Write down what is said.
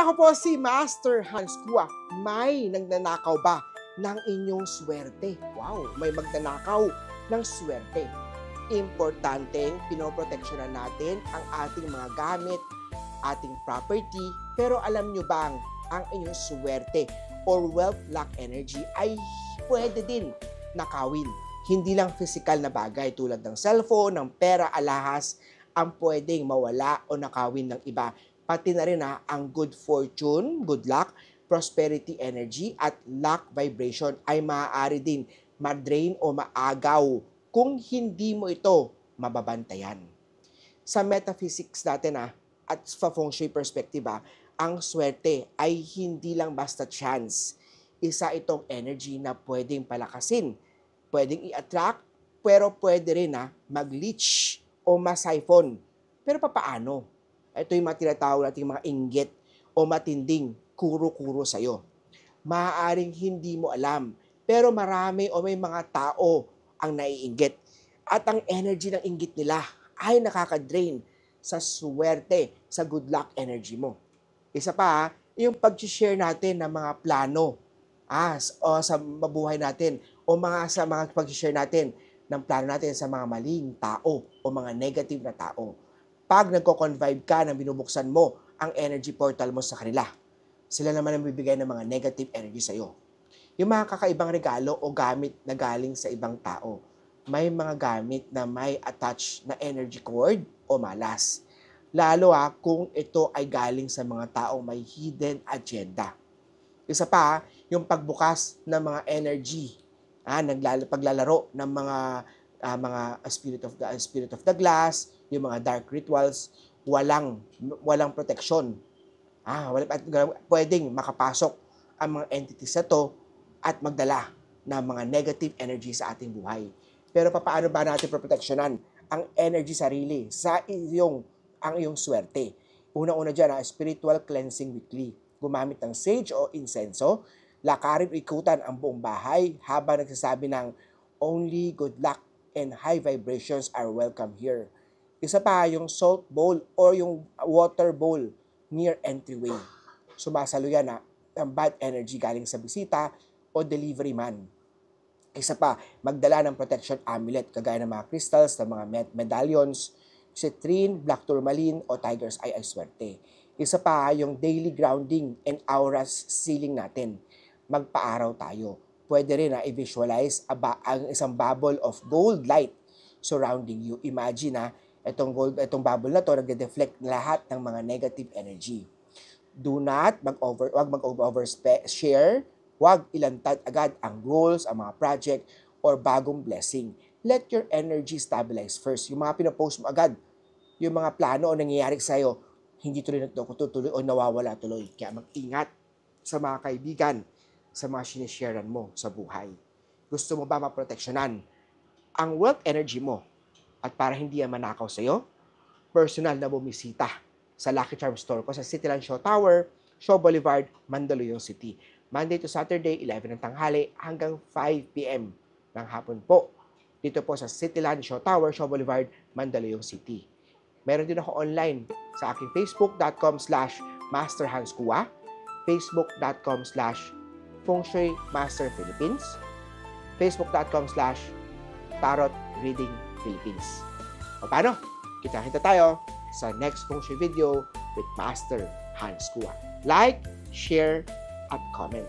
Ako po si Master Hans Kua. May nagnanakaw ba ng inyong swerte? Wow, may magnanakaw ng swerte. Importanteng pinoproteksyonan natin ang ating mga gamit, ating property, pero alam nyo bang ang inyong swerte or wealth luck energy ay pwede din nakawin. Hindi lang physical na bagay tulad ng cellphone, ng pera, alahas, ang pwedeng mawala o nakawin ng iba. Pati na rin ang good fortune, good luck, prosperity energy at luck vibration ay maaari din ma-drain o maagaw kung hindi mo ito mababantayan. Sa metaphysics natin at sa feng shui perspective ang swerte ay hindi lang basta chance. Isa itong energy na pwedeng palakasin, pwedeng i-attract, pero pwede rin mag-leech o ma-siphon. Pero papaano? Ito yung mga tinatawag nating mga inggit o matinding kuro-kuro sa'yo. Maaaring hindi mo alam, pero marami o may mga tao ang naiinggit. At ang energy ng inggit nila ay nakaka-drain sa swerte, sa good luck energy mo. Isa pa, yung pag-share natin ng mga plano o sa mabuhay natin o sa mga pag-share natin ng plano natin sa mga maling tao o mga negative na tao. Pag nagko-convive ka na binubuksan mo ang energy portal mo sa kanila, sila naman ang bibigay ng mga negative energy sa'yo. Yung mga kakaibang regalo o gamit na galing sa ibang tao, may mga gamit na may attached na energy cord o malas. Lalo kung ito ay galing sa mga taong may hidden agenda. Isa pa, yung pagbukas ng mga energy, paglalaro ng mga spirit of the glass, yung mga dark rituals, walang proteksyon. Pwedeng makapasok ang mga entities na to at magdala ng mga negative energy sa ating buhay. Pero paano ba natin proteksyonan ang energy sarili sa ang iyong swerte? Una-una dyan, spiritual cleansing weekly. Gumamit ng sage o insenso, lakarin o ikutan ang buong bahay habang nagsasabi ng only good luck and high vibrations are welcome here. Isa pa, yung salt bowl or yung water bowl near entryway. Sumasalo yan ang bad energy galing sa bisita o delivery man. Isa pa, magdala ng protection amulet kagaya ng mga crystals, ng mga medallions, citrine, black tourmaline o tiger's eye ay swerte. Isa pa, yung daily grounding and auras sealing natin. Magpaaraw tayo. Pwede rin i-visualize ang isang bubble of gold light surrounding you. Imagine itong bubble na to nagde-deflect lahat ng mga negative energy. Wag mag-overshare, wag ilantad agad ang goals, ang mga project, or bagong blessing. Let your energy stabilize first. Yung mga pinapost mo agad, yung mga plano o nangyayari sa'yo, hindi tuloy natutuloy o nawawala tuloy. Kaya mag-ingat sa mga kaibigan, sa mga sinisharean mo sa buhay. Gusto mo ba maproteksyonan ang wealth energy mo? At para hindi yan manakaw sa'yo, personal na bumisita sa Lucky Charm Store ko sa Cityland Shaw Tower, Shaw Boulevard, Mandaluyong City. Monday to Saturday, 11 ng tanghali hanggang 5 p.m. ng hapon po. Dito po sa Cityland Shaw Tower, Shaw Boulevard, Mandaluyong City. Meron din ako online sa aking facebook.com/masterhanskua, facebook.com/fengshuimasterphilippines, facebook.com/tarotreadingphilippines. O paano? Kita-kita tayo sa next Feng Shui video with Master Hans Kua. Like, share, at comment.